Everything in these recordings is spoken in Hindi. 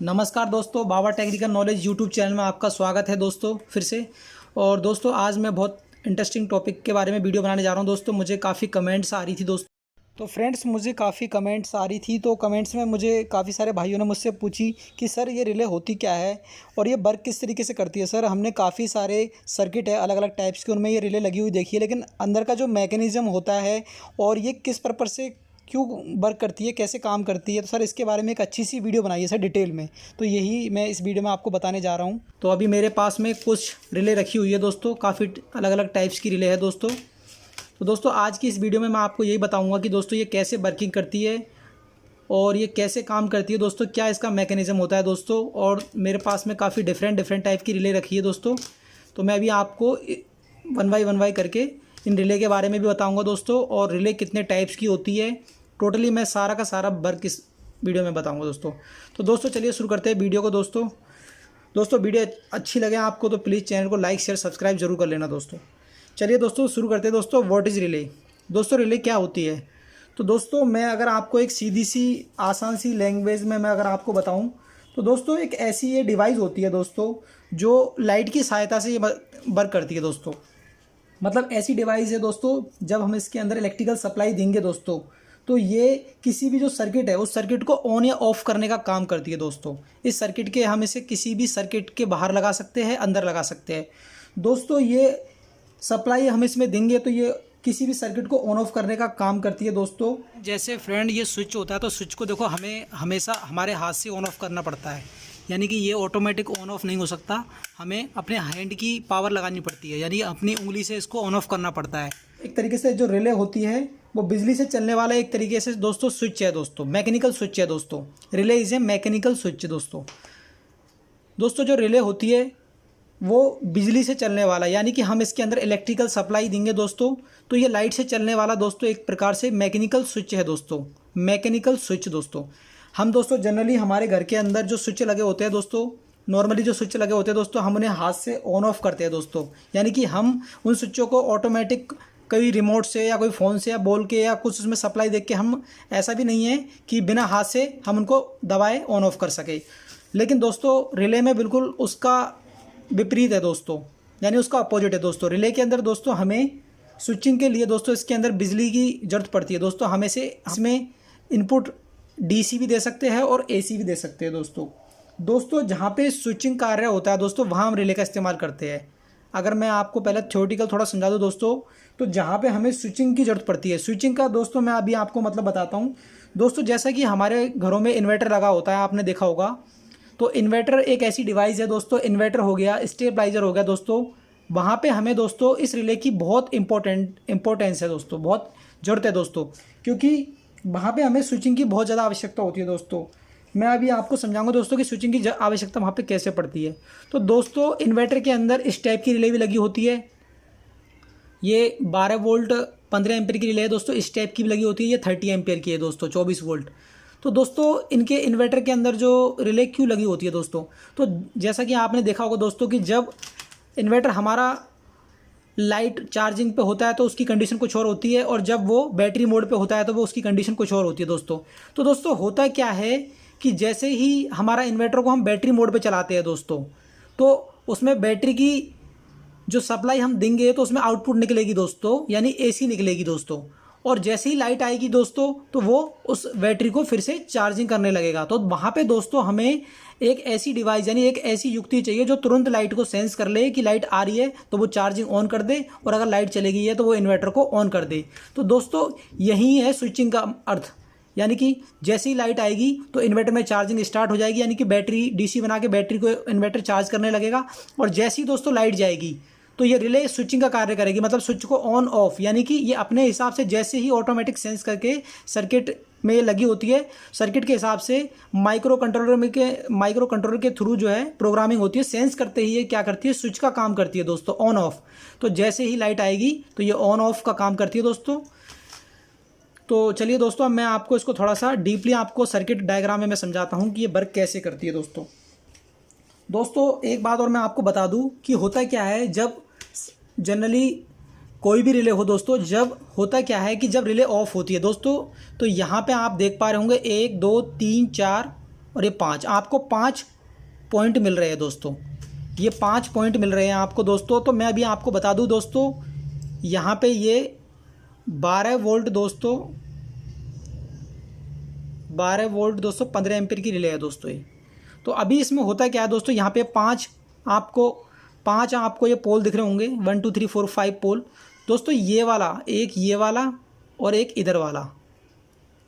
नमस्कार दोस्तों, बाबा टेक्निकल नॉलेज यूट्यूब चैनल में आपका स्वागत है दोस्तों फिर से। और दोस्तों आज मैं बहुत इंटरेस्टिंग टॉपिक के बारे में वीडियो बनाने जा रहा हूं। दोस्तों मुझे काफ़ी कमेंट्स आ रही थी दोस्तों, तो फ्रेंड्स मुझे काफ़ी कमेंट्स आ रही थी, तो कमेंट्स में मुझे काफ़ी सारे भाइयों ने मुझसे पूछी कि सर ये रिले होती क्या है और ये वर्क किस तरीके से करती है। सर हमने काफ़ी सारे सर्किट है अलग अलग टाइप्स के, उनमें ये रिले लगी हुई देखी है, लेकिन अंदर का जो मैकेनिज़्म होता है और ये किस पर्पज़ से क्यों वर्क करती है, कैसे काम करती है, तो सर इसके बारे में एक अच्छी सी वीडियो बनाई है सर डिटेल में। तो यही मैं इस वीडियो में आपको बताने जा रहा हूँ। तो अभी मेरे पास में कुछ रिले रखी हुई है दोस्तों, काफ़ी अलग अलग टाइप्स की रिले है दोस्तों। तो दोस्तों आज की इस वीडियो में मैं आपको यही बताऊंगा कि दोस्तों ये कैसे वर्किंग करती है और ये कैसे काम करती है दोस्तों, क्या इसका मैकेनिज़्म होता है दोस्तों। और मेरे पास में काफ़ी डिफरेंट टाइप की रिले रखी है दोस्तों। तो मैं अभी आपको वन बाई करके इन रिले के बारे में भी बताऊंगा दोस्तों, और रिले कितने टाइप्स की होती है टोटली मैं सारा का सारा वर्क इस वीडियो में बताऊंगा दोस्तों। तो दोस्तों चलिए शुरू करते हैं वीडियो को दोस्तों वीडियो अच्छी लगे आपको तो प्लीज़ चैनल को लाइक शेयर सब्सक्राइब जरूर कर लेना दोस्तों। चलिए दोस्तों शुरू करते हैं दोस्तों। व्हाट इज़ रिले, दोस्तों रिले क्या होती है। तो दोस्तों मैं अगर आपको एक सीधी सी आसान सी लैंग्वेज में मैं अगर आपको बताऊं तो दोस्तों एक ऐसी ये डिवाइस होती है दोस्तों जो लाइट की सहायता से ये वर्क करती है दोस्तों। मतलब ऐसी डिवाइस है दोस्तों, जब हम इसके अंदर इलेक्ट्रिकल सप्लाई देंगे दोस्तों तो ये किसी भी जो सर्किट है उस सर्किट को ऑन या ऑफ करने का काम करती है दोस्तों। इस सर्किट के हम इसे किसी भी सर्किट के बाहर लगा सकते हैं, अंदर लगा सकते हैं दोस्तों। ये सप्लाई हम इसमें देंगे तो ये किसी भी सर्किट को ऑन ऑफ करने का काम करती है दोस्तों। जैसे फ्रेंड ये स्विच होता है तो स्विच को देखो हमें हमेशा हमारे हाथ से ऑन ऑफ करना पड़ता है, यानी कि ये ऑटोमेटिक ऑन ऑफ नहीं हो सकता, हमें अपने हैंड की पावर लगानी पड़ती है, यानी अपनी उंगली से इसको ऑन ऑफ करना पड़ता है। एक तरीके से जो रिले होती है वो बिजली से चलने वाला एक तरीके से दोस्तों स्विच है दोस्तों, मैकेनिकल स्विच है दोस्तों। Relay is a mechanical switch दोस्तों जो रिले होती है वो बिजली से चलने वाला, यानी कि हम इसके अंदर इलेक्ट्रिकल सप्लाई देंगे दोस्तों तो ये लाइट से चलने वाला दोस्तों एक प्रकार से मैकेनिकल स्विच है दोस्तों, मैकेनिकल स्विच दोस्तों। हम दोस्तों जनरली हमारे घर के अंदर जो स्विच लगे होते हैं दोस्तों, नॉर्मली जो स्विच लगे होते हैं दोस्तों, हम उन्हें हाथ से ऑन ऑफ करते हैं दोस्तों, यानी कि हम उन स्विचों को ऑटोमेटिक कोई रिमोट से या कोई फ़ोन से या बोल के या कुछ उसमें सप्लाई देख के हम, ऐसा भी नहीं है कि बिना हाथ से हम उनको दबाए ऑन ऑफ कर सके। लेकिन दोस्तों रिले में बिल्कुल उसका विपरीत है दोस्तों, यानी उसका अपोजिट है दोस्तों। रिले के अंदर दोस्तों हमें स्विचिंग के लिए दोस्तों इसके अंदर बिजली की ज़रूरत पड़ती है दोस्तों। हमें से इसमें इनपुट डीसी भी दे सकते हैं और एसी भी दे सकते हैं दोस्तों जहाँ पे स्विचिंग कार्य होता है दोस्तों वहाँ हम रिले का इस्तेमाल करते हैं। अगर मैं आपको पहले थ्योरेटिकल थोड़ा समझा दूँ दोस्तों, तो जहाँ पे हमें स्विचिंग की ज़रूरत पड़ती है, स्विचिंग का दोस्तों मैं अभी आपको मतलब बताता हूँ दोस्तों। जैसा कि हमारे घरों में इन्वर्टर लगा होता है, आपने देखा होगा, तो इन्वर्टर एक ऐसी डिवाइस है दोस्तों, इन्वर्टर हो गया, स्टेबलाइजर हो गया दोस्तों, वहाँ पे हमें दोस्तों इस रिले की बहुत इंपॉर्टेंस है दोस्तों, बहुत ज़रूरत है दोस्तों, क्योंकि वहाँ पे हमें स्विचिंग की बहुत ज़्यादा आवश्यकता होती है दोस्तों। मैं अभी आपको समझाऊंगा दोस्तों कि स्विचिंग की आवश्यकता वहाँ पे कैसे पड़ती है। तो दोस्तों इन्वर्टर के अंदर इस टाइप की रिले भी लगी होती है, ये 12 वोल्ट 15 एम्पियर की रिले है दोस्तों, इस टाइप की भी लगी होती है, ये 30 एम्पियर की है दोस्तों, 24 वोल्ट। तो दोस्तों इनके इन्वर्टर के अंदर जो रिले क्यों लगी होती है दोस्तों, तो जैसा कि आपने देखा होगा दोस्तों कि जब इन्वर्टर हमारा लाइट चार्जिंग पे होता है तो उसकी कंडीशन कुछ और होती है, और जब वो बैटरी मोड पे होता है तो वो उसकी कंडीशन कुछ और होती है दोस्तों। तो दोस्तों होता क्या है कि जैसे ही हमारा इन्वर्टर को हम बैटरी मोड पे चलाते हैं दोस्तों, तो उसमें बैटरी की जो सप्लाई हम देंगे तो उसमें आउटपुट निकलेगी दोस्तों, यानी एसी निकलेगी दोस्तों। और जैसे ही लाइट आएगी दोस्तों तो वो उस बैटरी को फिर से चार्जिंग करने लगेगा। तो वहाँ पे दोस्तों हमें एक ऐसी डिवाइस यानी एक ऐसी युक्ति चाहिए जो तुरंत लाइट को सेंस कर ले कि लाइट आ रही है तो वो चार्जिंग ऑन कर दे, और अगर लाइट चली गई है तो वो इन्वर्टर को ऑन कर दे। तो दोस्तों यही है स्विचिंग का अर्थ, यानी कि जैसे ही लाइट आएगी तो इन्वर्टर में चार्जिंग स्टार्ट हो जाएगी, यानी कि बैटरी डीसी बना के बैटरी को इन्वर्टर चार्ज करने लगेगा, और जैसे ही दोस्तों लाइट जाएगी तो ये रिले स्विचिंग का कार्य करेगी, मतलब स्विच को ऑन ऑफ, यानी कि ये अपने हिसाब से जैसे ही ऑटोमेटिक सेंस करके सर्किट में लगी होती है, सर्किट के हिसाब से माइक्रो कंट्रोलर के थ्रू जो है प्रोग्रामिंग होती है, सेंस करते ही ये क्या करती है, स्विच का काम करती है दोस्तों, ऑन ऑफ। तो जैसे ही लाइट आएगी तो ये ऑन ऑफ का काम करती है दोस्तों। तो चलिए दोस्तों अब मैं आपको इसको थोड़ा सा डीपली आपको सर्किट डायग्राम में मैं समझाता हूँ कि ये वर्क कैसे करती है दोस्तों एक बात और मैं आपको बता दूँ कि होता क्या है, जब जनरली कोई भी रिले हो दोस्तों, जब होता क्या है कि जब रिले ऑफ होती है दोस्तों, तो यहाँ पे आप देख पा रहे होंगे 1 2 3 4 और ये 5, आपको 5 पॉइंट मिल रहे हैं दोस्तों, ये 5 पॉइंट मिल रहे हैं आपको दोस्तों। तो मैं अभी आपको बता दूं दोस्तों, यहाँ पे ये 12 वोल्ट दोस्तों, 12 वोल्ट दोस्तों 15 एम्पीयर की रिले है दोस्तों ये। तो अभी इसमें होता क्या है दोस्तों, यहाँ पे 5 आपको ये पोल दिख रहे होंगे, 1 2 3 4 5 पोल दोस्तों। ये वाला, एक ये वाला और एक इधर वाला,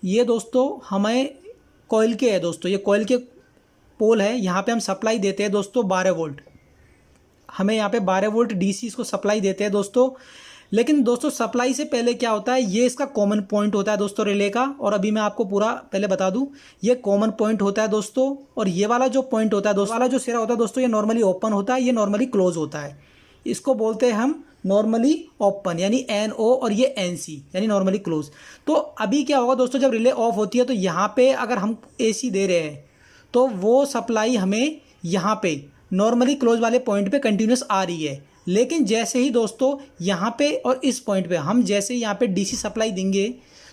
ये दोस्तों हमें कॉइल के है दोस्तों, ये कॉइल के पोल है। यहाँ पे हम सप्लाई देते हैं दोस्तों 12 वोल्ट, हमें यहाँ पे 12 वोल्ट डीसी इसको सप्लाई देते हैं दोस्तों। लेकिन दोस्तों सप्लाई से पहले क्या होता है, ये इसका कॉमन पॉइंट होता है दोस्तों रिले का। और अभी मैं आपको पूरा पहले बता दूं, ये कॉमन पॉइंट होता है दोस्तों। और ये वाला जो पॉइंट होता है दोस्तों, वाला जो सिरा होता है दोस्तों, ये नॉर्मली ओपन होता है, ये नॉर्मली क्लोज होता है। इसको बोलते हैं हम नॉर्मली ओपन यानी NO, और ये NC यानी नॉर्मली क्लोज। तो अभी क्या होगा दोस्तों, जब रिले ऑफ होती है तो यहाँ पे अगर हम AC दे रहे हैं तो वो सप्लाई हमें यहाँ पे नॉर्मली क्लोज वाले पॉइंट पे कंटिन्यूस आ रही है। लेकिन जैसे ही दोस्तों यहाँ पे और इस पॉइंट पे हम जैसे यहाँ पे DC सप्लाई देंगे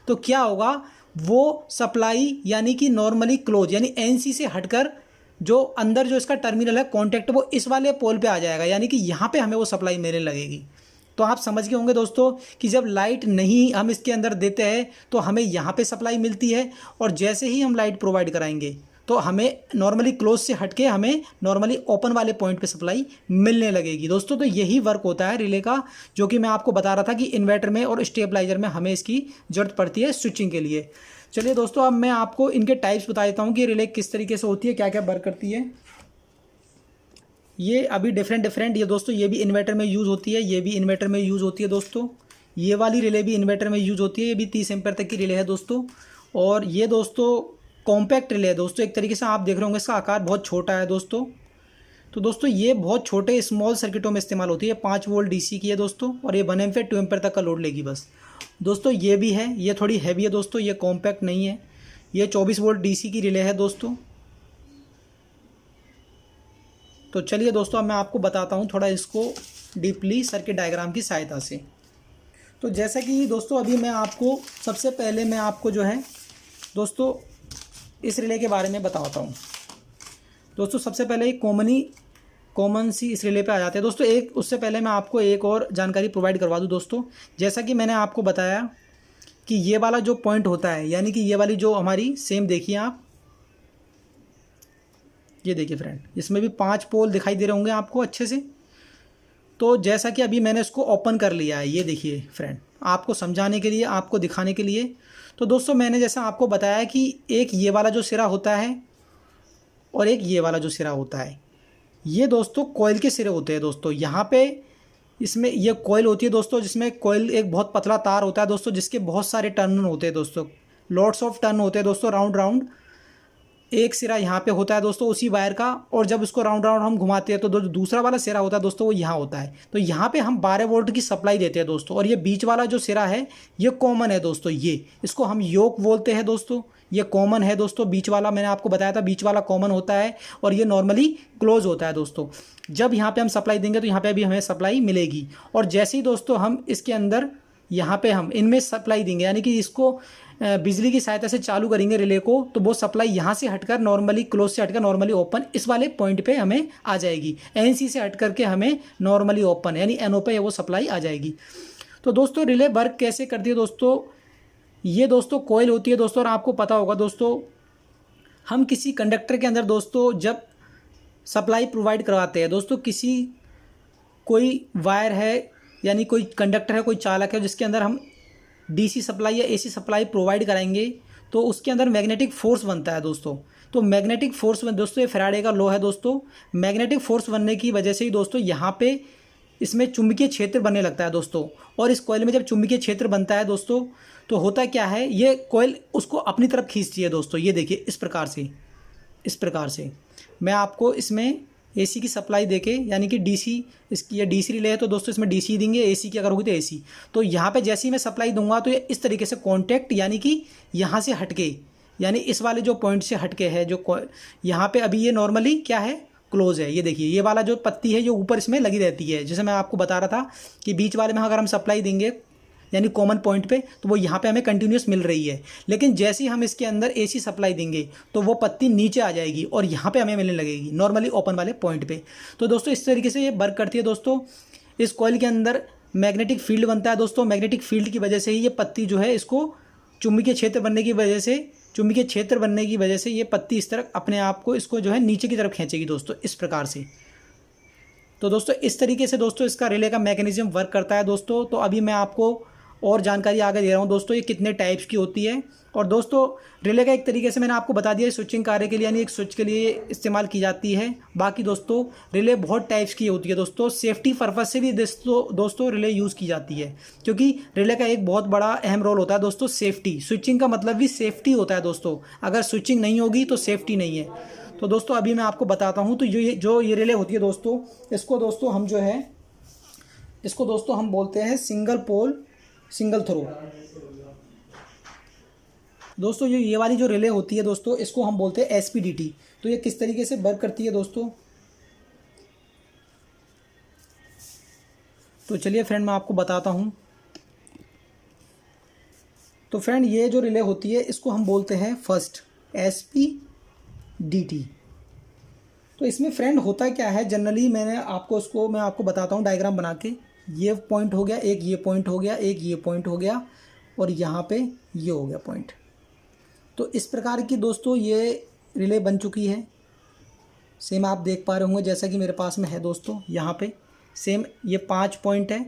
तो क्या होगा, वो सप्लाई यानी कि नॉर्मली क्लोज यानी NC से हटकर जो अंदर जो इसका टर्मिनल है कॉन्टैक्ट, वो इस वाले पोल पे आ जाएगा, यानी कि यहाँ पे हमें वो सप्लाई मिलने लगेगी। तो आप समझ गए होंगे दोस्तों कि जब लाइट नहीं हम इसके अंदर देते हैं तो हमें यहाँ पे सप्लाई मिलती है, और जैसे ही हम लाइट प्रोवाइड कराएंगे तो हमें नॉर्मली क्लोज से हटके हमें नॉर्मली ओपन वाले पॉइंट पे सप्लाई मिलने लगेगी दोस्तों। तो यही वर्क होता है रिले का, जो कि मैं आपको बता रहा था कि इन्वर्टर में और स्टेबलाइजर में हमें इसकी ज़रूरत पड़ती है स्विचिंग के लिए। चलिए दोस्तों, अब मैं आपको इनके टाइप्स बता देता हूँ कि रिले किस तरीके से होती है, क्या क्या वर्क करती है। ये अभी डिफरेंट ये दोस्तों, ये भी इन्वर्टर में यूज़ होती है, ये भी इन्वर्टर में यूज़ होती है दोस्तों। ये वाली रिले भी इन्वर्टर में यूज़ होती है, ये भी 30 एम्पीयर तक की रिले है दोस्तों। और ये दोस्तों कॉम्पैक्ट रिले है दोस्तों, एक तरीके से आप देख रहे होंगे इसका आकार बहुत छोटा है दोस्तों। तो दोस्तों ये बहुत छोटे स्मॉल सर्किटों में इस्तेमाल होती है, 5 वोल्ट DC की है दोस्तों, और ये 1 एम्पीयर 2 एम्पीयर तक का लोड लेगी बस दोस्तों। ये भी है, ये थोड़ी हैवी है दोस्तों, ये कॉम्पैक्ट नहीं है। ये 24 वोल्ट DC की रिले है दोस्तों। तो चलिए दोस्तों, अब मैं आपको बताता हूँ थोड़ा इसको डीपली सर्किट डायग्राम की सहायता से। तो जैसा कि दोस्तों अभी मैं आपको सबसे पहले मैं आपको जो है दोस्तों इस रिले के बारे में बताता हूँ दोस्तों। सबसे पहले एक कॉमन सी इस रिले पे आ जाते हैं दोस्तों। उससे पहले मैं आपको एक और जानकारी प्रोवाइड करवा दूँ दोस्तों। जैसा कि मैंने आपको बताया कि ये वाला जो पॉइंट होता है, यानी कि ये वाली जो हमारी सेम देखिए आप, ये देखिए फ्रेंड, इसमें भी 5 पोल दिखाई दे रहे होंगे आपको अच्छे से। तो जैसा कि अभी मैंने इसको ओपन कर लिया है, ये देखिए फ्रेंड, आपको समझाने के लिए, आपको दिखाने के लिए। तो दोस्तों मैंने जैसा आपको बताया कि एक ये वाला जो सिरा होता है और एक ये वाला जो सिरा होता है, ये दोस्तों कॉइल के सिरे होते हैं दोस्तों। यहाँ पे इसमें ये कॉइल होती है दोस्तों, जिसमें कॉइल एक बहुत पतला तार होता है दोस्तों, जिसके बहुत सारे टर्न होते हैं दोस्तों, लॉट्स ऑफ टर्न होते हैं दोस्तों, राउंड एक सिरा यहाँ पे होता है दोस्तों उसी वायर का, और जब उसको राउंड हम घुमाते हैं तो दूसरा वाला सिरा होता है दोस्तों, वो यहाँ होता है। तो यहाँ पे हम 12 वोल्ट की सप्लाई देते हैं दोस्तों। और ये बीच वाला जो सिरा है ये कॉमन है दोस्तों, ये इसको हम योक बोलते हैं दोस्तों, ये कॉमन है दोस्तों। बीच वाला मैंने आपको बताया था, बीच वाला कॉमन होता है और ये नॉर्मली क्लोज होता है दोस्तों। जब यहाँ पे हम सप्लाई देंगे तो यहाँ पे भी हमें सप्लाई मिलेगी। और जैसे ही दोस्तों हम इसके अंदर यहाँ पे हम इनमें सप्लाई देंगे, यानी कि इसको बिजली की सहायता से चालू करेंगे रिले को, तो वो सप्लाई यहाँ से हटकर नॉर्मली क्लोज से हटकर नॉर्मली ओपन इस वाले पॉइंट पे हमें आ जाएगी। NC से हट करके हमें नॉर्मली ओपन यानी NO पे वो सप्लाई आ जाएगी। तो दोस्तों रिले वर्क कैसे करती है दोस्तों, ये दोस्तों कॉइल होती है दोस्तों। और आपको पता होगा दोस्तों, हम किसी कंडक्टर के अंदर दोस्तों जब सप्लाई प्रोवाइड करवाते हैं दोस्तों, कोई वायर है यानी कोई कंडक्टर है, कोई चालक है, जिसके अंदर हम DC सप्लाई या AC सप्लाई प्रोवाइड कराएंगे, तो उसके अंदर मैग्नेटिक फोर्स बनता है दोस्तों। तो मैग्नेटिक फोर्स दोस्तों, ये फैराडे का लॉ है दोस्तों। मैग्नेटिक फोर्स बनने की वजह से ही दोस्तों यहाँ पे इसमें चुंबकीय क्षेत्र बनने लगता है दोस्तों। और इस कॉइल में जब चुंबकीय क्षेत्र बनता है दोस्तों, तो होता क्या है, ये कॉइल उसको अपनी तरफ खींचती है दोस्तों। ये देखिए इस प्रकार से मैं आपको इसमें AC की सप्लाई देके, यानी कि DC, इसकी ये DC रिले है तो दोस्तों इसमें DC देंगे, AC की अगर होगी तो AC। तो यहाँ पे जैसे ही मैं सप्लाई दूंगा तो ये इस तरीके से कॉन्टैक्ट, यानी कि यहाँ से हटके, यानी इस वाले जो पॉइंट से हटके है, जो यहाँ पे अभी ये नॉर्मली क्या है, क्लोज है। ये देखिए ये वाला जो पत्ती है जो ऊपर इसमें लगी रहती है, जैसे मैं आपको बता रहा था कि बीच वाले में अगर हम सप्लाई देंगे यानी कॉमन पॉइंट पे, तो वो यहाँ पे हमें कंटिन्यूस मिल रही है। लेकिन जैसे ही हम इसके अंदर AC सप्लाई देंगे तो वो पत्ती नीचे आ जाएगी और यहाँ पे हमें मिलने लगेगी नॉर्मली ओपन वाले पॉइंट पे। तो दोस्तों इस तरीके से ये वर्क करती है दोस्तों। इस कॉइल के अंदर मैग्नेटिक फील्ड बनता है दोस्तों। मैग्नेटिक फील्ड की वजह से ही ये पत्ती जो है, इसको चुंबकीय क्षेत्र बनने की वजह से ये पत्ती इस तरह अपने आप को इसको जो है नीचे की तरफ खींचेगी दोस्तों, इस प्रकार से। तो दोस्तों इस तरीके से दोस्तों इसका रिले का मैकेनिज्म वर्क करता है दोस्तों। तो अभी मैं आपको और जानकारी आगे दे रहा हूँ दोस्तों, ये कितने टाइप्स की होती है। और दोस्तों रिले का एक तरीके से मैंने आपको बता दिया, स्विचिंग कार्य के लिए यानी एक स्विच के लिए इस्तेमाल की जाती है। बाकी दोस्तों रिले बहुत टाइप्स की होती है दोस्तों। सेफ्टी पर्पज़ से भी दोस्तों रिले यूज़ की जाती है, क्योंकि रिले का एक बहुत बड़ा अहम रोल होता है दोस्तों सेफ्टी। स्विचिंग का मतलब भी सेफ्टी होता है दोस्तों। अगर स्विचिंग नहीं होगी तो सेफ्टी नहीं है। तो दोस्तों अभी मैं आपको बताता हूँ। तो ये रिले होती है दोस्तों, इसको दोस्तों हम बोलते हैं सिंगल पोल सिंगल थ्रो। दोस्तों ये वाली जो रिले होती है दोस्तों, इसको हम बोलते हैं SPDT। तो ये किस तरीके से वर्क करती है दोस्तों, तो चलिए फ्रेंड मैं आपको बताता हूँ। तो फ्रेंड ये जो रिले होती है इसको हम बोलते हैं फर्स्ट SPDT। तो इसमें फ्रेंड होता क्या है, जनरली मैं आपको बताता हूँ डायग्राम बना के। ये पॉइंट हो गया, एक ये पॉइंट हो गया, एक ये पॉइंट हो गया, और यहाँ पे ये हो गया पॉइंट। तो इस प्रकार की दोस्तों ये रिले बन चुकी है। सेम आप देख पा रहे होंगे जैसा कि मेरे पास में है दोस्तों। यहाँ पे सेम ये 5 पॉइंट है,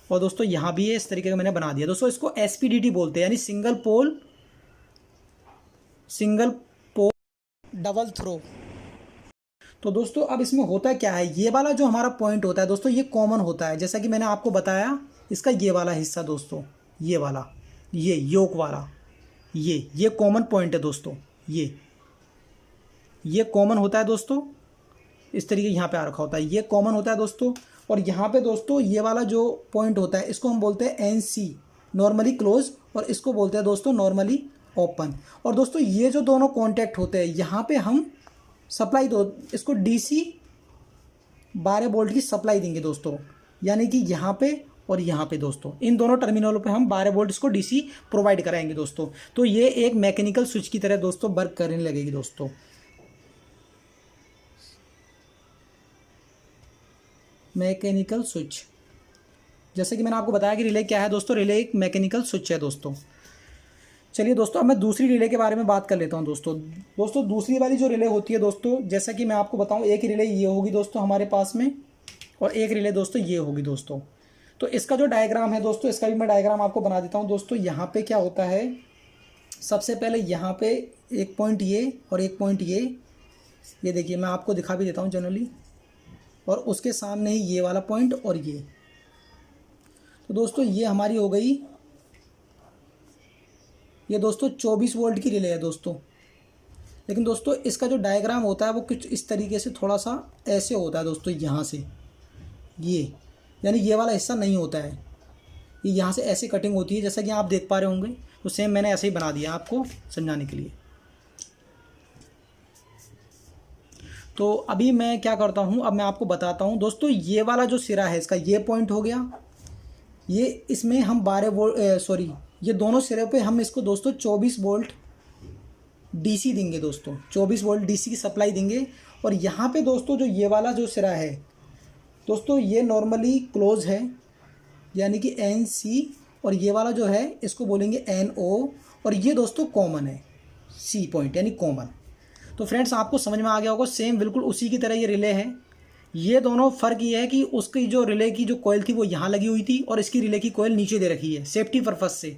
और दोस्तों यहाँ भी है। इस तरीके का मैंने बना दिया दोस्तों। इसको SPDT बोलते हैं, यानी सिंगल पोल डबल थ्रो। तो दोस्तों अब इसमें होता क्या है, ये वाला जो हमारा पॉइंट होता है दोस्तों, ये कॉमन होता है। जैसा कि मैंने आपको बताया, इसका ये वाला हिस्सा दोस्तों, ये वाला, ये योक वाला, ये कॉमन पॉइंट है दोस्तों। ये कॉमन होता है दोस्तों। इस तरीके यहाँ पे आ रखा होता है, ये कॉमन होता है दोस्तों। और यहाँ पे दोस्तों ये वाला जो पॉइंट होता है, इसको हम बोलते हैं NC, नॉर्मली क्लोज, और इसको बोलते हैं दोस्तों नॉर्मली ओपन। और दोस्तों ये जो दोनों कॉन्टैक्ट होते हैं, यहाँ पे हम सप्लाई इसको DC 12 वोल्ट की सप्लाई देंगे दोस्तों, यानी कि यहाँ पे और यहाँ पे दोस्तों, इन दोनों टर्मिनलों पे हम 12 वोल्ट इसको DC प्रोवाइड कराएंगे दोस्तों। तो ये एक मैकेनिकल स्विच की तरह दोस्तों वर्क करने लगेगी दोस्तों। मैकेनिकल स्विच, जैसे कि मैंने आपको बताया कि रिले क्या है दोस्तों, रिले एक मैकेनिकल स्विच है दोस्तों। चलिए दोस्तों अब मैं दूसरी रिले के बारे में बात कर लेता हूँ दोस्तों। दूसरी वाली जो रिले होती है दोस्तों, जैसा कि मैं आपको बताऊँ, एक रिले ये होगी दोस्तों हमारे पास में, और एक रिले दोस्तों ये होगी दोस्तों। तो इसका जो डायग्राम है दोस्तों, इसका भी मैं डायग्राम आपको बना देता हूँ दोस्तों। यहाँ पे क्या होता है, सबसे पहले यहाँ पे एक पॉइंट ये और एक पॉइंट ये देखिए मैं आपको दिखा भी देता हूँ जनरली, और उसके सामने ही ये वाला पॉइंट और ये। तो दोस्तों ये हमारी हो गई, ये दोस्तों 24 वोल्ट की रिले है दोस्तों। लेकिन दोस्तों इसका जो डायग्राम होता है वो कुछ इस तरीके से थोड़ा सा ऐसे होता है दोस्तों, यहाँ से ये, यानी ये वाला हिस्सा नहीं होता है, ये यहाँ से ऐसे कटिंग होती है जैसा कि आप देख पा रहे होंगे। तो सेम मैंने ऐसे ही बना दिया आपको समझाने के लिए। तो अभी मैं क्या करता हूँ, अब मैं आपको बताता हूँ दोस्तों। ये वाला जो सिरा है इसका, ये पॉइंट हो गया, ये इसमें हम 12 वोल्ट ये दोनों सिरे पे हम इसको दोस्तों 24 वोल्ट DC देंगे दोस्तों, 24 वोल्ट DC की सप्लाई देंगे। और यहाँ पे दोस्तों जो ये वाला जो सिरा है दोस्तों, ये नॉर्मली क्लोज है, यानी कि NC, और ये वाला जो है इसको बोलेंगे NO, और ये दोस्तों कॉमन है, C पॉइंट यानी कॉमन। तो फ्रेंड्स आपको समझ में आ गया होगा, सेम बिल्कुल उसी की तरह ये रिले है। ये दोनों फ़र्क ये है कि उसकी जो रिले की जो कॉइल थी वो यहाँ लगी हुई थी, और इसकी रिले की कॉइल नीचे दे रखी है सेफ्टी पर्पज़ से,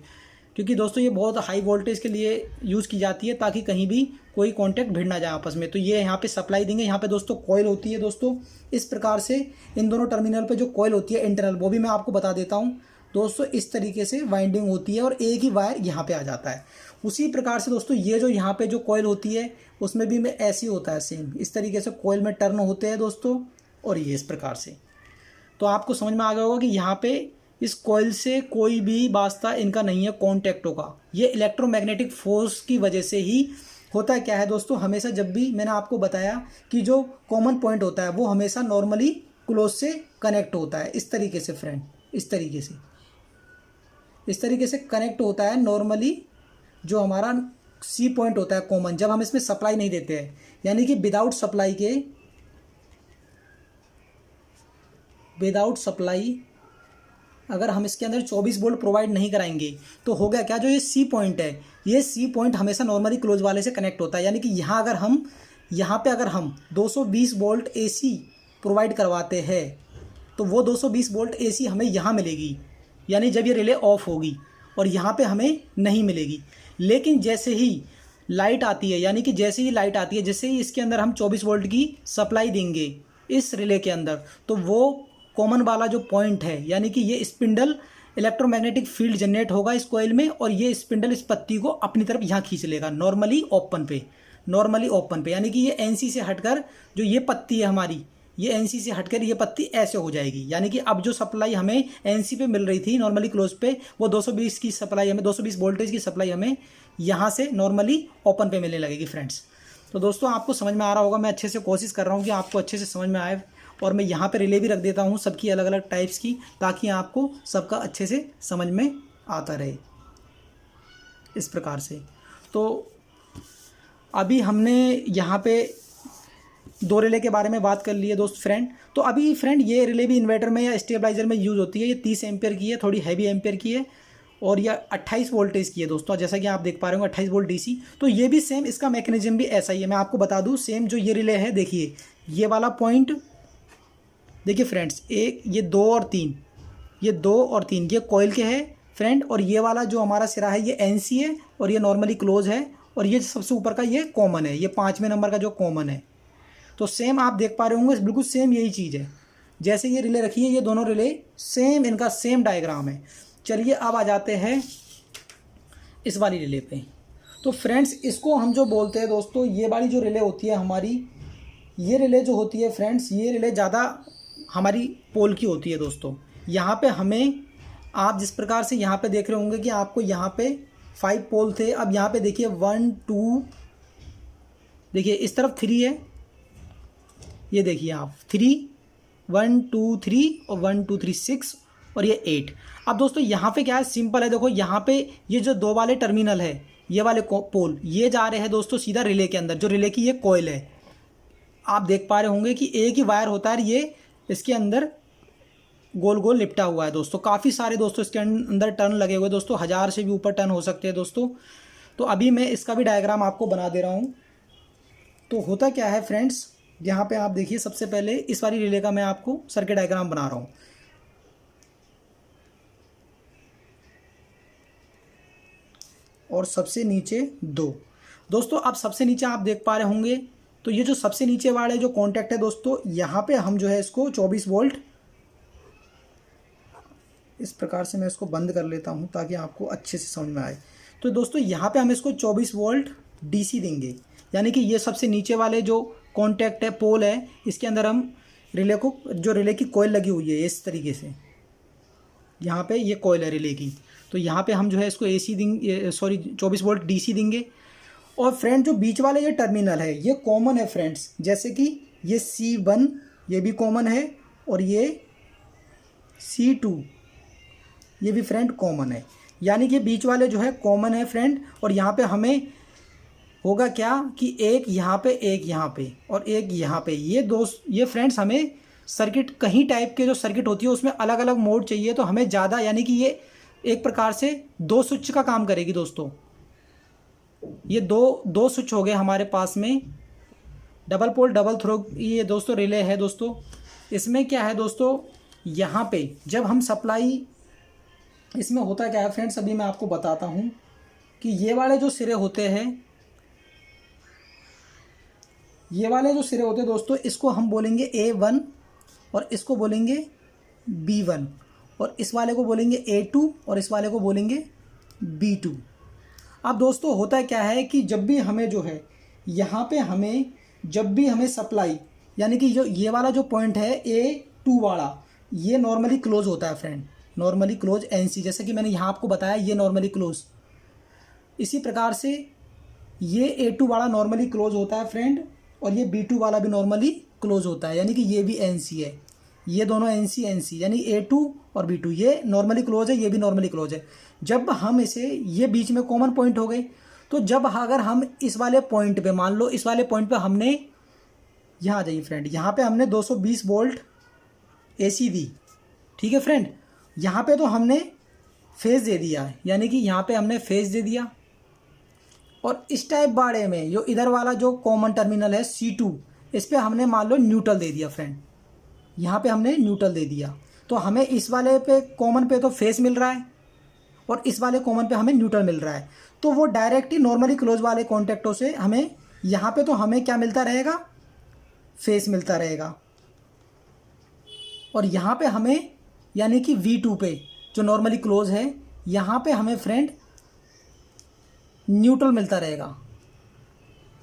क्योंकि दोस्तों ये बहुत हाई वोल्टेज के लिए यूज़ की जाती है, ताकि कहीं भी कोई कांटेक्ट भिड़ ना जाए आपस में। तो ये यहाँ पे सप्लाई देंगे, यहाँ पे दोस्तों कॉइल होती है दोस्तों। इस प्रकार से इन दोनों टर्मिनल पे जो कॉइल होती है इंटरनल, वो भी मैं आपको बता देता हूँ दोस्तों। इस तरीके से वाइंडिंग होती है, और एक ही वायर यहाँ पे आ जाता है। उसी प्रकार से दोस्तों ये जो यहाँ पे जो कॉइल होती है उसमें भी में ऐसी होता है, सेम इस तरीके से कॉइल में टर्न होते हैं दोस्तों, और ये इस प्रकार से। तो आपको समझ में आ गया होगा कि यहाँ पे इस कॉइल से कोई भी वास्ता इनका नहीं है कॉन्टैक्टों का। ये इलेक्ट्रोमैग्नेटिक फोर्स की वजह से ही होता क्या है दोस्तों, हमेशा जब भी मैंने आपको बताया कि जो कॉमन पॉइंट होता है वो हमेशा नॉर्मली क्लोज से कनेक्ट होता है, इस तरीके से फ्रेंड, इस तरीके से। इस तरीके से कनेक्ट होता है नॉर्मली जो हमारा सी पॉइंट होता है कॉमन, जब हम इसमें सप्लाई नहीं देते हैं, यानी कि विदाउट सप्लाई अगर हम इसके अंदर 24 वोल्ट प्रोवाइड नहीं कराएंगे तो हो गया क्या, जो ये सी पॉइंट है, ये सी पॉइंट हमेशा नॉर्मली क्लोज वाले से कनेक्ट होता है। यानी कि यहाँ अगर हम 220 वोल्ट एसी प्रोवाइड करवाते हैं तो वो 220 वोल्ट एसी हमें यहाँ मिलेगी, यानी जब ये रिले ऑफ होगी, और यहाँ पे हमें नहीं मिलेगी। लेकिन जैसे ही लाइट आती है, यानी कि जैसे ही इसके अंदर हम 24 वोल्ट की सप्लाई देंगे इस रिले के अंदर, तो वो कॉमन वाला जो पॉइंट है, यानी कि ये स्पिंडल इलेक्ट्रोमैग्नेटिक फील्ड जनरेट होगा इस कॉइल में, और ये स्पिंडल इस पत्ती को अपनी तरफ यहाँ खींच लेगा नॉर्मली ओपन पे। यानी कि ये एनसी से हटकर जो ये पत्ती है हमारी, ये एनसी से हटकर ये पत्ती ऐसे हो जाएगी। यानी कि अब जो सप्लाई हमें एनसी पे मिल रही थी नॉर्मली क्लोज पे, वो 220 की सप्लाई हमें 220 वोल्टेज की सप्लाई हमें यहाँ से नॉर्मली ओपन पे मिलने लगेगी फ्रेंड्स। तो दोस्तों आपको समझ में आ रहा होगा, मैं अच्छे से कोशिश कर रहा हूँ कि आपको अच्छे से समझ में आए, और मैं यहाँ पे रिले भी रख देता हूँ सबकी अलग अलग टाइप्स की, ताकि आपको सबका अच्छे से समझ में आता रहे इस प्रकार से। तो अभी हमने यहाँ पे 2 रिले के बारे में बात कर ली है दोस्त फ्रेंड। तो अभी फ्रेंड ये रिले भी इन्वर्टर में या स्टेबलाइजर में यूज़ होती है। ये 30 एम्पियर की है, थोड़ी हैवी एम्पियर की है, और ये 28 वोल्टेज की है दोस्तों, जैसा कि आप देख पा रहे होंगे 28 वोल्ट डीसी। तो ये भी सेम, इसका मैकेनिज्म भी ऐसा ही है। मैं आपको बता दूँ, सेम जो ये रिले है, देखिए ये वाला पॉइंट देखिए फ्रेंड्स, एक ये 2 और 3, ये 2 और 3 ये कॉइल के हैं फ्रेंड, और ये वाला जो हमारा सिरा है ये एनसी है, और ये नॉर्मली क्लोज है, और ये सबसे ऊपर का ये कॉमन है, ये 5वें नंबर का जो कॉमन है। तो सेम आप देख पा रहे होंगे, बिल्कुल सेम यही चीज़ है। जैसे ये रिले रखी है, ये दोनों रिले सेम, इनका सेम डायग्राम है। चलिए अब आ जाते हैं इस वाली रिले पे। तो फ्रेंड्स इसको हम जो बोलते हैं दोस्तों, ये वाली जो रिले होती है हमारी, ये रिले जो होती है फ्रेंड्स, ये रिले ज़्यादा हमारी पोल की होती है दोस्तों। यहाँ पे हमें, आप जिस प्रकार से यहाँ पे देख रहे होंगे कि आपको यहाँ पे 5 पोल थे, अब यहाँ पे देखिए 1 2, देखिए इस तरफ 3 है, ये देखिए आप 3 1 2 3 और 1 2 3 6 और ये 8। अब दोस्तों यहाँ पे क्या है, सिंपल है। देखो यहाँ पे ये जो 2 वाले टर्मिनल है, ये वाले पोल, ये जा रहे हैं दोस्तों सीधा रिले के अंदर, जो रिले की ये कॉइल है। आप देख पा रहे होंगे कि एक ही वायर होता है, ये इसके अंदर गोल गोल लिपटा हुआ है दोस्तों। काफ़ी सारे दोस्तों इसके अंदर टर्न लगे हुए दोस्तों, 1000 से भी ऊपर टर्न हो सकते हैं दोस्तों। तो अभी मैं इसका भी डायग्राम आपको बना दे रहा हूँ। तो होता क्या है फ्रेंड्स, यहाँ पे आप देखिए, सबसे पहले इस वाली रिले का मैं आपको सर्किट डायग्राम बना रहा हूँ। और सबसे नीचे 2 दोस्तों, अब सबसे नीचे आप देख पा रहे होंगे, तो ये जो सबसे नीचे वाले जो कॉन्टैक्ट है दोस्तों, यहाँ पे हम जो है इसको 24 वोल्ट, इस प्रकार से मैं इसको बंद कर लेता हूँ ताकि आपको अच्छे से समझ में आए। तो दोस्तों यहाँ पे हम इसको 24 वोल्ट डीसी देंगे, यानी कि ये सबसे नीचे वाले जो कॉन्टैक्ट है, पोल है, इसके अंदर हम रिले को, जो रिले की कॉइल लगी हुई है इस तरीके से, यहाँ पे ये कॉइल है रिले की, तो यहाँ पे हम जो है इसको एसी देंगे, 24 वोल्ट डीसी देंगे। और फ्रेंड जो बीच वाले ये टर्मिनल है, ये कॉमन है फ्रेंड्स, जैसे कि ये C1 ये भी कॉमन है, और ये C2 ये भी फ्रेंड कॉमन है, यानी कि बीच वाले जो है कॉमन है फ्रेंड। और यहाँ पे हमें होगा क्या कि एक यहाँ पे, एक यहाँ पे और एक यहाँ पे, ये फ्रेंड्स हमें सर्किट, कहीं टाइप के जो सर्किट होती है उसमें अलग अलग मोड चाहिए, तो हमें ज़्यादा, यानी कि ये एक प्रकार से 2 स्विच का काम करेगी दोस्तों। ये दो स्विच हो गए हमारे पास में, डबल पोल डबल थ्रो ये दोस्तों रिले है दोस्तों। इसमें क्या है दोस्तों, यहाँ पे जब हम सप्लाई, इसमें होता क्या है फ्रेंड्स, अभी मैं आपको बताता हूँ कि ये वाले जो सिरे होते हैं, ये वाले जो सिरे होते हैं दोस्तों, इसको हम बोलेंगे A1 और इसको बोलेंगे B1, और इस वाले को बोलेंगे A2 और इस वाले को बोलेंगे B2। अब दोस्तों होता क्या है कि जब भी हमें जो है यहाँ पे हमें, जब भी हमें सप्लाई, यानी कि जो ये वाला जो पॉइंट है A2 वाला, ये नॉर्मली क्लोज होता है फ्रेंड, नॉर्मली क्लोज NC, जैसे कि मैंने यहाँ आपको बताया ये नॉर्मली क्लोज। इसी प्रकार से ये A2 वाला नॉर्मली क्लोज होता है फ्रेंड, और ये B2 वाला भी नॉर्मली क्लोज होता है, यानी कि ये भी NC है, ये दोनों NC, यानी A2 और V2, ये नॉर्मली क्लोज है, ये भी नॉर्मली क्लोज है। जब हम इसे, ये बीच में कॉमन पॉइंट हो गए, तो जब अगर हम इस वाले पॉइंट पे, मान लो इस वाले पॉइंट पे हमने, यहाँ आ जाइए फ्रेंड, यहाँ पे हमने 220 वोल्ट AC दी, ठीक है फ्रेंड। यहाँ पे तो हमने फेज दे दिया है, यानी कि यहाँ पे हमने फेज दे दिया, और इस टाइप बाड़े में जो इधर वाला जो कॉमन टर्मिनल है C2, इस पे हमने मान लो न्यूट्रल दे दिया फ्रेंड, यहाँ पे हमने न्यूट्रल दे दिया। तो हमें इस वाले पे कॉमन पे तो फेस मिल रहा है, और इस वाले कॉमन पे हमें न्यूट्रल मिल रहा है। तो वो डायरेक्ट ही नॉर्मली क्लोज वाले कॉन्टेक्टों से हमें यहाँ पे तो हमें क्या मिलता रहेगा, फेस मिलता रहेगा, और यहाँ पे हमें यानी कि V2 पे जो नॉर्मली क्लोज है, यहाँ पे हमें फ्रेंड न्यूट्रल मिलता रहेगा,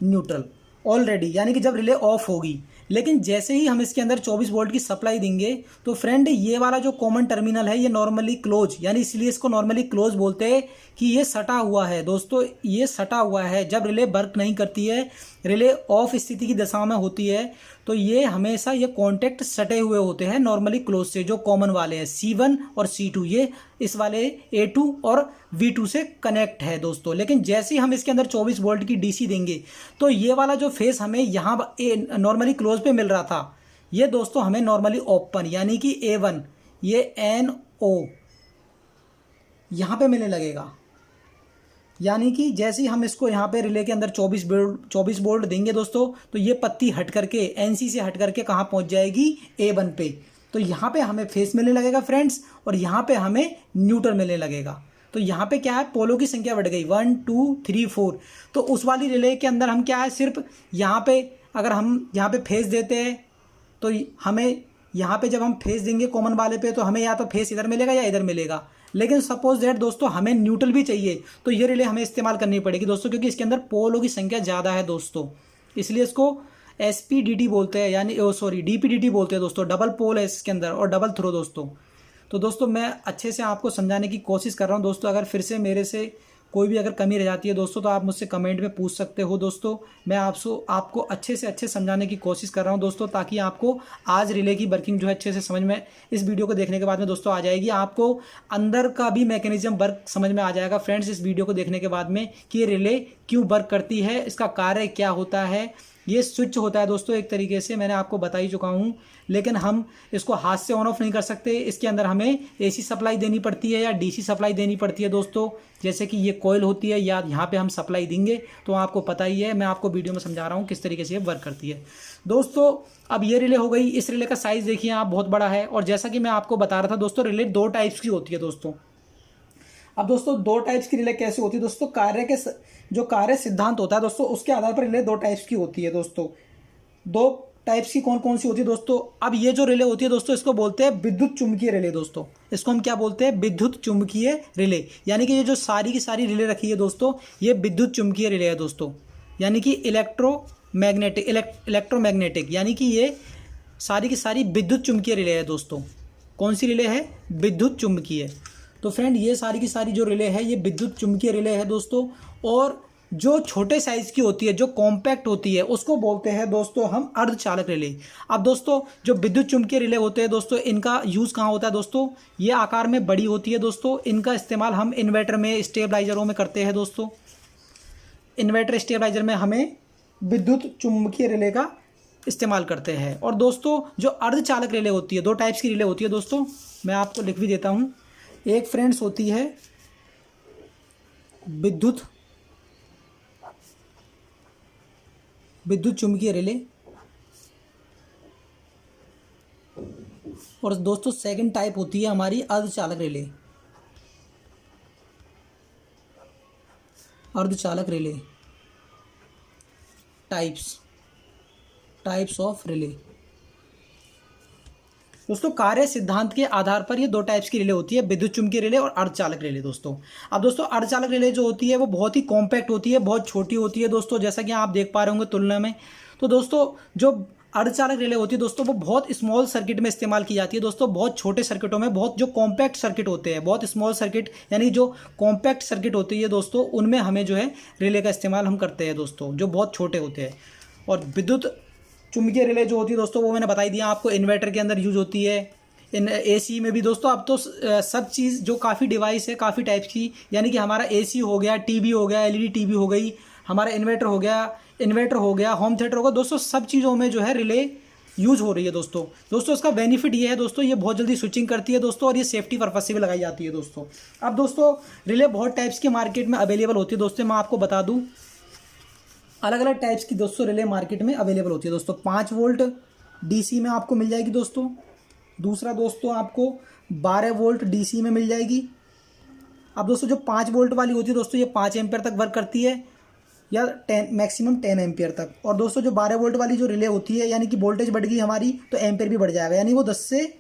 न्यूट्रल ऑलरेडी, यानी कि जब रिले ऑफ होगी। लेकिन जैसे ही हम इसके अंदर 24 वोल्ट की सप्लाई देंगे, तो फ्रेंड ये वाला जो कॉमन टर्मिनल है ये नॉर्मली क्लोज, यानी इसलिए इसको नॉर्मली क्लोज बोलते हैं कि ये सटा हुआ है दोस्तों, ये सटा हुआ है। जब रिले वर्क नहीं करती है, रिले ऑफ स्थिति की दशा में होती है, तो ये हमेशा ये कॉन्टेक्ट सटे हुए होते हैं नॉर्मली क्लोज से, जो कॉमन वाले हैं C1 और C2, ये इस वाले A2 और V2 से कनेक्ट है दोस्तों। लेकिन जैसे ही हम इसके अंदर 24 वोल्ट की DC देंगे, तो ये वाला जो फेस हमें यहाँ नॉर्मली क्लोज पे मिल रहा था, ये दोस्तों हमें नॉर्मली ओपन, यानी कि A1, ये NO यहाँ पे मिलने लगेगा। यानी कि जैसे ही हम इसको यहाँ पे रिले के अंदर 24 वोल्ट देंगे दोस्तों, तो ये पत्ती हट करके NC से हट करके कहाँ पहुँच जाएगी, A1 पे। तो यहाँ पे हमें फेस मिलने लगेगा फ्रेंड्स, और यहाँ पे हमें न्यूट्रल मिलने लगेगा। तो यहाँ पे क्या है, पोलो की संख्या बढ़ गई, 1 2 3 4। तो उस वाली रिले के अंदर हम क्या है, सिर्फ यहाँ पे अगर हम यहाँ पे फेस देते हैं, तो हमें यहाँ पे जब हम फेस देंगे कॉमन वाले पे, तो हमें या तो फेस इधर मिलेगा या इधर मिलेगा। लेकिन सपोज दैट दोस्तों हमें न्यूट्रल भी चाहिए, तो ये रिले हमें इस्तेमाल करनी पड़ेगी दोस्तों, क्योंकि इसके अंदर पोलों की संख्या ज़्यादा है दोस्तों, इसलिए इसको SPDT बोलते हैं, यानी DPDT बोलते हैं दोस्तों। डबल पोल है इसके अंदर और डबल थ्रो दोस्तों। तो दोस्तों मैं अच्छे से आपको समझाने की कोशिश कर रहा हूँ दोस्तों। अगर फिर से मेरे से कोई भी अगर कमी रह जाती है दोस्तों, तो आप मुझसे कमेंट में पूछ सकते हो दोस्तों। मैं आपको अच्छे से अच्छे समझाने की कोशिश कर रहा हूं दोस्तों, ताकि आपको आज रिले की वर्किंग जो है अच्छे से समझ में, इस वीडियो को देखने के बाद में दोस्तों आ जाएगी। आपको अंदर का भी मैकेनिज्म वर्क समझ में आ जाएगा फ्रेंड्स, इस वीडियो को देखने के बाद में, कि ये रिले क्यों वर्क करती है, इसका कार्य क्या होता है। ये स्विच होता है दोस्तों, एक तरीके से मैंने आपको बता ही चुका हूँ, लेकिन हम इसको हाथ से ऑन ऑफ नहीं कर सकते। इसके अंदर हमें AC सप्लाई देनी पड़ती है या DC सप्लाई देनी पड़ती है दोस्तों। जैसे कि ये कॉइल होती है, या यहाँ पे हम सप्लाई देंगे, तो आपको पता ही है, मैं आपको वीडियो में समझा रहा हूँ किस तरीके से ये वर्क करती है दोस्तों। अब ये रिले हो गई। इस रिले का साइज़ देखिए आप, बहुत बड़ा है। और जैसा कि मैं आपको बता रहा था दोस्तों, रिले 2 टाइप्स की होती है दोस्तों। अब दोस्तों 2 टाइप्स की रिले कैसे होती है दोस्तों, जो कार्य सिद्धांत होता है दोस्तों, उसके आधार पर रिले 2 टाइप्स की होती है दोस्तों। 2 टाइप्स की कौन कौन सी होती है दोस्तों। अब ये जो रिले होती है दोस्तों, इसको बोलते हैं विद्युत चुम्बकीय रिले दोस्तों। इसको हम क्या बोलते हैं, विद्युत चुम्बकीय रिले। यानी कि ये जो सारी की सारी रिले रखी है दोस्तों, ये विद्युत चुम्बकीय रिले है दोस्तों। यानी कि इलेक्ट्रोमैग्नेटिक, यानी कि ये सारी की सारी विद्युत चुम्बकीय रिले है दोस्तों। कौन सी रिले है, विद्युत चुम्बकीय। तो फ्रेंड ये सारी की सारी जो रिले है, ये विद्युत चुम्बकीय रिले है दोस्तों। और जो छोटे साइज़ की होती है, जो कॉम्पैक्ट होती है, उसको बोलते हैं दोस्तों हम अर्धचालक रिले। अब दोस्तों जो विद्युत चुम्बकीय रिले होते हैं दोस्तों, इनका यूज़ कहाँ होता है दोस्तों, ये आकार में बड़ी होती है दोस्तों। इनका इस्तेमाल हम इन्वर्टर में, स्टेबलाइजरों में करते हैं दोस्तों। इन्वर्टर स्टेबलाइजर में हमें विद्युत चुम्बकीय रिले का इस्तेमाल करते हैं। और दोस्तों जो अर्धचालक रिले होती है, 2 टाइप्स की रिले होती है दोस्तों, मैं आपको लिख भी देता हूँ। एक फ्रेंड्स होती है विद्युत चुम्बकीय रिले, और दोस्तों सेकंड टाइप होती है हमारी अर्धचालक रिले। अर्धचालक रिले टाइप्स ऑफ रिले दोस्तों। कार्य सिद्धांत के आधार पर ये 2 टाइप्स की रिले होती है, विद्युत चुम्बकीय रिले और अर्धचालक रिले दोस्तों। अब दोस्तों अर्धचालक रिले जो होती है, वो बहुत ही कॉम्पैक्ट होती है, बहुत छोटी होती है दोस्तों, जैसा कि आप देख पा रहे होंगे तुलना में। तो दोस्तों जो अर्धचालक रिले होती है दोस्तों, वो बहुत स्मॉल सर्किट में इस्तेमाल की जाती है दोस्तों। बहुत छोटे सर्किटों में, बहुत जो कॉम्पैक्ट सर्किट होते हैं, बहुत स्मॉल सर्किट, यानी जो कॉम्पैक्ट सर्किट होती है दोस्तों, उनमें हमें जो है रिले का इस्तेमाल हम करते हैं दोस्तों, जो बहुत छोटे होते हैं। और विद्युत चुम्बकीय रिले जो होती है दोस्तों, वो मैंने बताई दिया आपको, इन्वर्टर के अंदर यूज होती है, इन एसी में भी दोस्तों अब तो सब चीज़ जो काफ़ी डिवाइस है काफ़ी टाइप्स की, यानी कि हमारा एसी हो गया, टीवी हो गया, एलईडी टीवी हो गई, हमारा इन्वर्टर हो गया, होम थिएटर हो गया दोस्तों, सब चीज़ों में जो है रिले यूज़ हो रही है दोस्तों। दोस्तों इसका बेनिफिट ये है दोस्तों, ये बहुत जल्दी स्विचिंग करती है दोस्तों, और ये सेफ्टी पर्पज से भी लगाई जाती है दोस्तों। अब दोस्तों रिले बहुत टाइप्स की मार्केट में अवेलेबल होती है दोस्तों। मैं आपको बता दूँ, अलग अलग टाइप्स की दोस्तों रिले मार्केट में अवेलेबल होती है दोस्तों। 5 वोल्ट डीसी में आपको मिल जाएगी दोस्तों। दूसरा दोस्तों आपको 12 वोल्ट डीसी में मिल जाएगी। अब दोस्तों जो 5 वोल्ट वाली होती है दोस्तों, ये 5 एम्पियर तक वर्क करती है, या 10 मैक्सिमम 10 एम्पियर तक। और दोस्तों जो 12 वोल्ट वाली जो रिले होती है, यानी कि वोल्टेज बढ़ गई हमारी तो एम्पियर भी बढ़ जाएगा, यानी वो 10 से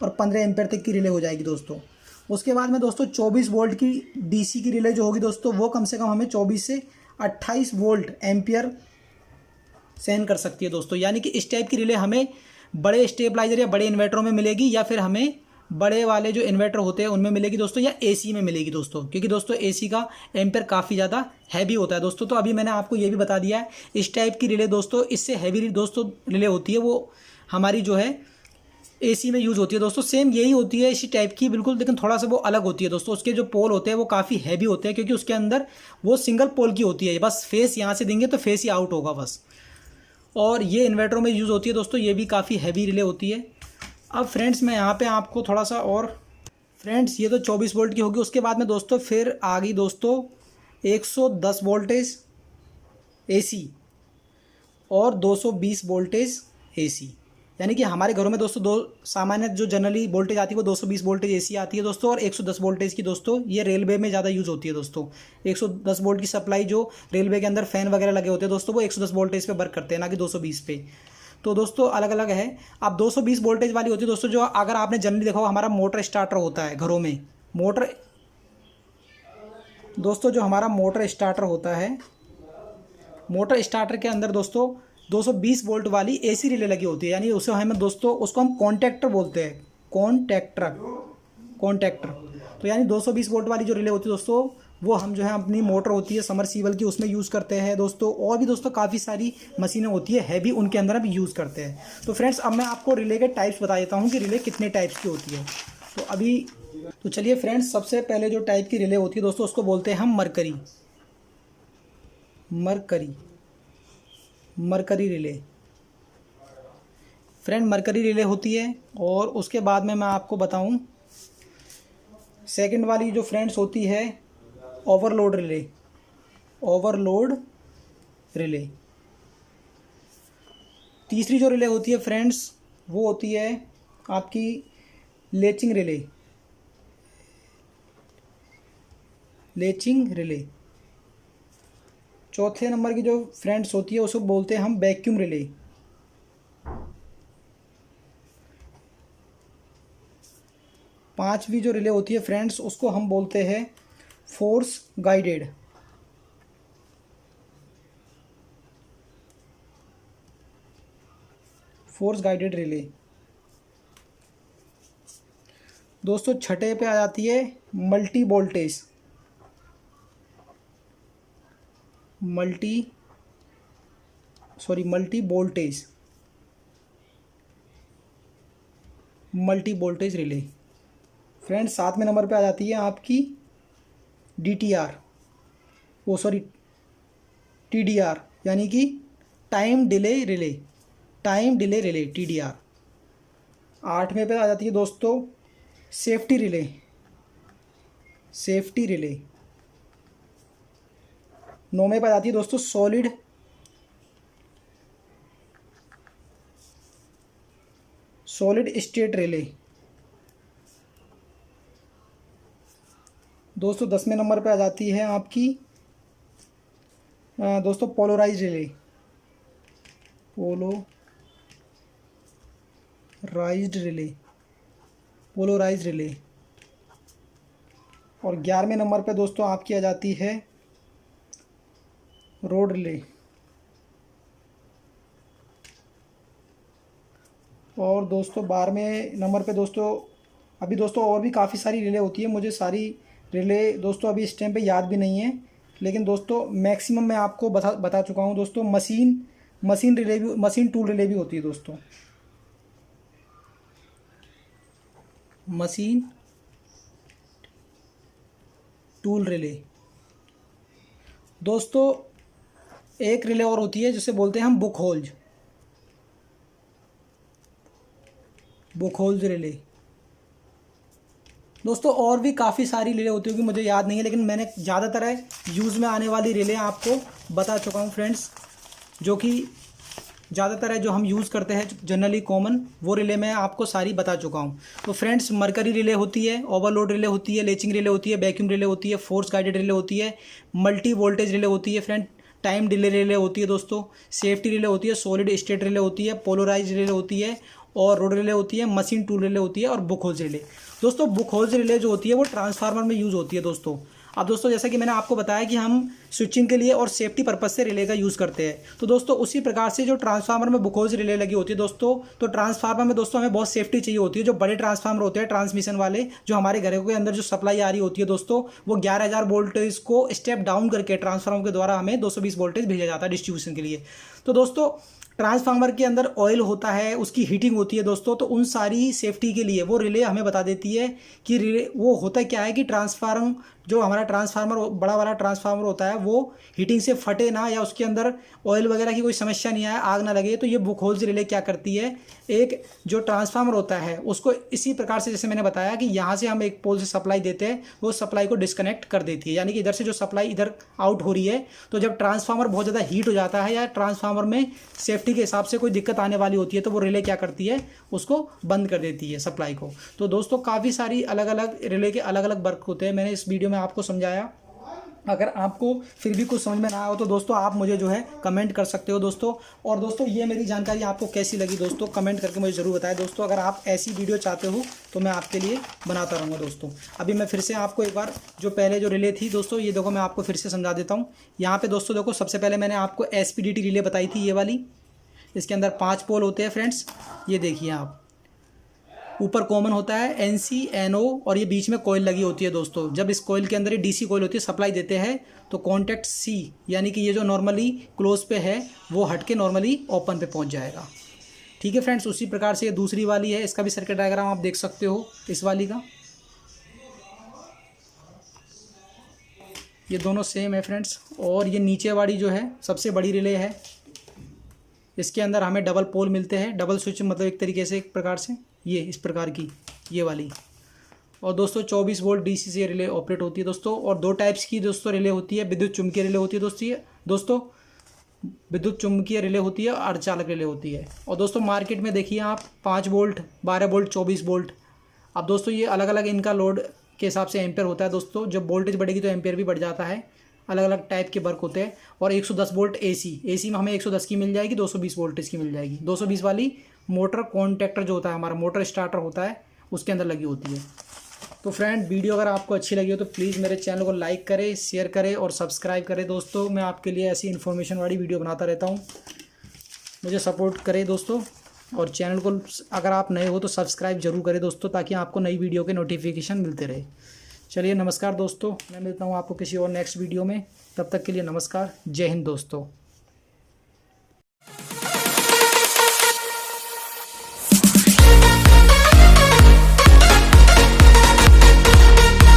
और 15 एम्पियर तक की रिले हो जाएगी दोस्तों। उसके बाद में दोस्तों 24 वोल्ट की डीसी की रिले जो होगी दोस्तों, वो कम से कम हमें 24 से 28 वोल्ट एम्पियर सहन कर सकती है दोस्तों। यानी कि इस टाइप की रिले हमें बड़े स्टेबलाइजर या बड़े इन्वर्टरों में मिलेगी, या फिर हमें बड़े वाले जो इन्वर्टर होते हैं उनमें मिलेगी दोस्तों, या एसी में मिलेगी दोस्तों, क्योंकि दोस्तों एसी का एम्पियर काफ़ी ज़्यादा हैवी होता है दोस्तों। तो अभी मैंने आपको ये भी बता दिया है, इस टाइप की रिले दोस्तों, इससे हैवी दोस्तों रिले होती है, वो हमारी जो है एसी में यूज़ होती है दोस्तों। सेम यही होती है इसी टाइप की बिल्कुल, लेकिन थोड़ा सा वो अलग होती है दोस्तों। उसके जो पोल होते हैं वो काफ़ी हैवी होते हैं, क्योंकि उसके अंदर वो सिंगल पोल की होती है, बस फेस यहाँ से देंगे तो फेस ही आउट होगा बस। और ये इन्वर्टरों में यूज़ होती है दोस्तों, ये भी काफ़ी हैवी रिले होती है। अब फ्रेंड्स मैं यहाँ पे आपको थोड़ा सा और, फ्रेंड्स ये तो 24 वोल्ट की होगी। उसके बाद में दोस्तों फिर आ गई दोस्तों 110 वोल्टेज एसी और 220 वोल्टेज एसी। यानी कि हमारे घरों में दोस्तों दो सामान्य जो जनरली वोल्टेज आती है वो 220 वोल्टेज एसी आती है दोस्तों, और 110 वोल्टेज की दोस्तों ये रेलवे में ज़्यादा यूज़ होती है दोस्तों। 110 वोल्ट की सप्लाई जो रेलवे के अंदर फ़ैन वगैरह लगे होते हैं दोस्तों, वो 110 वोल्टेज पे वर्क करते हैं, ना कि 220 पे। तो दोस्तों अलग अलग है। अब 220 वोल्टेज वाली होती है दोस्तों, जो अगर आपने जनरली देखा हो, हमारा मोटर स्टार्टर होता है घरों में, मोटर दोस्तों जो हमारा मोटर स्टार्टर होता है, मोटर स्टार्टर के अंदर दोस्तों 220 वोल्ट वाली एसी रिले लगी होती है, यानी उसे हमें दोस्तों उसको हम कॉन्टैक्टर बोलते हैं, कॉन्टैक्टर। तो यानी 220 वोल्ट वाली जो रिले होती है दोस्तों, वो हम जो है अपनी मोटर होती है समरसीबल की, उसमें यूज़ करते हैं दोस्तों। और भी दोस्तों काफ़ी सारी मशीनें होती है हैवी, उनके अंदर हम यूज़ करते हैं। तो फ्रेंड्स अब मैं आपको रिले के टाइप्स बता देता हूँ कि रिले कितने टाइप्स की होती है। तो चलिए फ्रेंड्स, सबसे पहले जो टाइप की रिले होती है दोस्तों, उसको बोलते हैं हम mercury relay. Friend mercury relay होती है। और उसके बाद में मैं आपको बताऊं, सेकंड वाली जो फ्रेंड्स होती है ओवरलोड रिले। तीसरी जो रिले होती है फ्रेंड्स, वो होती है आपकी लेचिंग रिले। चौथे नंबर की जो फ्रेंड्स होती है उसको बोलते हैं हम वैक्यूम रिले। पांचवी जो रिले होती है फ्रेंड्स, उसको हम बोलते हैं फोर्स गाइडेड रिले। दोस्तों छठे पे आ जाती है मल्टी वोल्टेज रिले। फ्रेंड्स 7वें नंबर पे आ जाती है आपकी TDR, यानी कि टाइम डिले रिले, TDR। 8वें पे आ जाती है दोस्तों सेफ्टी रिले। 9वें पे आ जाती है दोस्तों सॉलिड स्टेट रिले। दोस्तों 10वें नंबर पे आ जाती है आपकी दोस्तों पोलराइज्ड रिले। और 11वें नंबर पे दोस्तों आपकी आ जाती है रोड रिले। और दोस्तों 12वें नंबर पे दोस्तों, अभी दोस्तों और भी काफ़ी सारी रिले होती है, मुझे सारी रिले दोस्तों अभी इस टाइम पे याद भी नहीं है, लेकिन दोस्तों मैक्सिमम मैं आपको बता चुका हूँ दोस्तों। मशीन टूल रिले भी होती है दोस्तों। Machine tool relay. दोस्तों एक रिले और होती है जिसे बोलते हैं हम बुक होल्ज रिले। दोस्तों और भी काफ़ी सारी रिले होती होगी, मुझे याद नहीं है, लेकिन मैंने ज़्यादातर यूज़ में आने वाली रिले आपको बता चुका हूँ फ्रेंड्स, जो कि ज़्यादातर है जो हम यूज़ करते हैं जनरली कॉमन, वो रिले मैं आपको सारी बता चुका हूँ। तो फ्रेंड्स मरकरी रिले होती है, ओवरलोड रिले होती है, लेचिंग रिले होती है, वैक्यूम रिले होती है, फोर्स गाइडेड रिले होती है, मल्टी वोल्टेज रिले होती है फ्रेंड, टाइम डिले रिले होती है दोस्तों, सेफ्टी रिले होती है, सॉलिड स्टेट रिले होती है, पोलराइज रिले होती है, और रोड रिले होती है, मशीन टूल रिले होती है, और बुक होल्स रिले। दोस्तों बुक होल्स रिले जो होती है वो ट्रांसफार्मर में यूज़ होती है दोस्तों। अब दोस्तों जैसा कि मैंने आपको बताया कि हम स्विचिंग के लिए और सेफ्टी पर्पज़ से रिले का यूज़ करते हैं, तो दोस्तों उसी प्रकार से जो ट्रांसफार्मर में बुक होल्स रिले लगी होती है दोस्तों, तो ट्रांसफार्मर में दोस्तों हमें बहुत सेफ्टी चाहिए होती है। जो बड़े ट्रांसफार्मर होते हैं ट्रांसमिशन वाले, जो हमारे घरों के अंदर जो सप्लाई आ रही होती है दोस्तों, वो 11,000 वोल्टेज को स्टेप डाउन करके ट्रांसफार्मर के द्वारा हमें 220 वोल्टेज भेजा जाता है डिस्ट्रीब्यूशन के लिए। तो दोस्तों ट्रांसफार्मर के अंदर ऑयल होता है, उसकी हीटिंग होती है दोस्तों, तो उन सारी सेफ्टी के लिए वो रिले हमें बता देती है कि रिले वो होता क्या है कि ट्रांसफार्मर जो हमारा ट्रांसफार्मर बड़ा वाला ट्रांसफार्मर होता है वो हीटिंग से फटे ना, या उसके अंदर ऑयल वगैरह की कोई समस्या नहीं आए, आग ना लगे। तो ये बुक होल्स रिले क्या करती है, एक जो ट्रांसफार्मर होता है उसको इसी प्रकार से, जैसे मैंने बताया कि यहाँ से हम एक पोल से सप्लाई देते हैं, वो सप्लाई को डिस्कनेक्ट कर देती है, यानी कि इधर से जो सप्लाई इधर आउट हो रही है, तो जब ट्रांसफार्मर बहुत ज़्यादा हीट हो जाता है या ट्रांसफार्मर में सेफ्टी के हिसाब से कोई दिक्कत आने वाली होती है, तो वो रिले क्या करती है, उसको बंद कर देती है सप्लाई को। तो दोस्तों काफ़ी सारी अलग अलग रिले के अलग अलग वर्क होते हैं, मैंने इस वीडियो में आपको समझाया। अगर आपको फिर भी कुछ समझ में ना आया हो तो दोस्तों आप मुझे जो है कमेंट कर सकते हो दोस्तों। और दोस्तों ये मेरी जानकारी आपको कैसी लगी दोस्तों, कमेंट करके मुझे ज़रूर बताएं दोस्तों। अगर आप ऐसी वीडियो चाहते हो तो मैं आपके लिए बनाता रहूँगा दोस्तों। अभी मैं फिर से आपको एक बार जो पहले जो रिले थी दोस्तों, ये देखो मैं आपको फिर से समझा देता हूँ। यहाँ पर दोस्तों देखो, सबसे पहले मैंने आपको SPDT रिले बताई थी, ये वाली। इसके अंदर 5 पोल होते हैं फ्रेंड्स, ये देखिए आप। ऊपर कॉमन होता है NC NO, और ये बीच में कॉइल लगी होती है दोस्तों। जब इस कॉइल के अंदर ये DC कॉइल होती है, सप्लाई देते हैं, तो कॉन्टैक्ट C, यानी कि ये जो नॉर्मली क्लोज पे है वो हट के नॉर्मली ओपन पे पहुंच जाएगा। ठीक है फ्रेंड्स, उसी प्रकार से ये दूसरी वाली है, इसका भी सर्किट डायग्राम आप देख सकते हो इस वाली का। ये दोनों सेम है फ्रेंड्स। और ये नीचे वाली जो है सबसे बड़ी रिले है, इसके अंदर हमें डबल पोल मिलते हैं, डबल स्विच मतलब एक तरीके से, एक प्रकार से ये इस प्रकार की ये वाली। और दोस्तों 24 वोल्ट DC से रिले ऑपरेट होती है दोस्तों। और 2 टाइप्स की दोस्तों रिले होती है, विद्युत चुम्बकीय रिले होती है दोस्तों विद्युत चुम्बकीय रिले होती है, और अर्धचालक रिले होती है। और दोस्तों मार्केट में देखिए आप 5 वोल्ट, 12 वोल्ट, 24 वोल्ट। अब दोस्तों ये अलग अलग इनका लोड के हिसाब से एम्पेयर होता है दोस्तों। जब वोल्टेज बढ़ेगी तो एम्पेयर भी बढ़ जाता है, अलग अलग टाइप के वर्क होते हैं। और 110 वोल्ट AC में हमें 110 की मिल जाएगी, 220 वोल्टेज की मिल जाएगी। 220 वाली मोटर कॉन्टैक्टर जो होता है हमारा, मोटर स्टार्टर होता है, उसके अंदर लगी होती है। तो फ्रेंड वीडियो अगर आपको अच्छी लगी हो तो प्लीज़ मेरे चैनल को लाइक करें, शेयर करें और सब्सक्राइब करें दोस्तों। मैं आपके लिए ऐसी इन्फॉर्मेशन वाली वीडियो बनाता रहता हूँ, मुझे सपोर्ट करें दोस्तों। और चैनल को अगर आप नए हो तो सब्सक्राइब जरूर करें दोस्तों, ताकि आपको नई वीडियो के नोटिफिकेशन मिलते रहे। चलिए नमस्कार दोस्तों, मैं मिलता हूँ आपको किसी और नेक्स्ट वीडियो में। तब तक के लिए नमस्कार, जय हिंद दोस्तों।